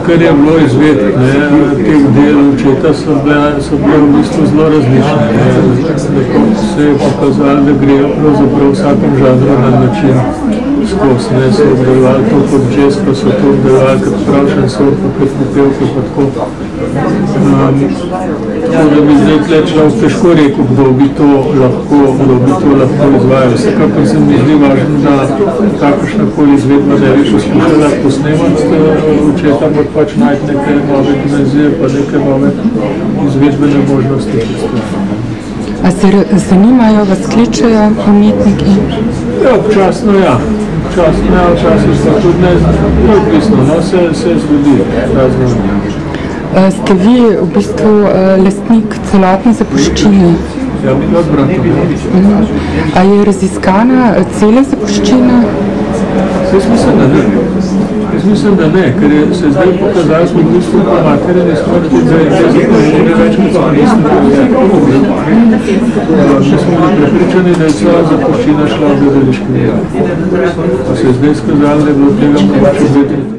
Kar je bilo izvedeti, teh del očeta so bile v bistvu zelo različne. Se je pokazalo, da gre pravzaprav vsakem žanru na način skozi. So obdelovali to kot jazz, pa so to obdelovali kot pravšen sort, pa kot popevke, pa tako. Da bi zdaj tle človek težko rekel, kdo bi to lahko izvajal. Vsekakor se mi zdi važno, da kakršnakoli izvedba ne bi poskušala posnemati očeta, ampak pač najti neke nove dimenzije, pa neke nove izvedbene možnosti. A se zanimajo, vas kličejo umetniki? Ja, občasno ja. Včasih pa tudi ne, odvisno, se zgodi razno. Ste vi v bistvu lastnik celotne zapuščine? Ja, mi ga odbratom. A je raziskana cela zapuščina? Jaz mislim, da ne, ker se zdaj pokazali smo v bistvu po materini smrti, da je zapuščine večkrat smo nisem povedali. Še smo bili prepričani, da je cela zapuščina šla v gledališki. Pa se je zdaj skazali, da je bilo tega mogoče biti.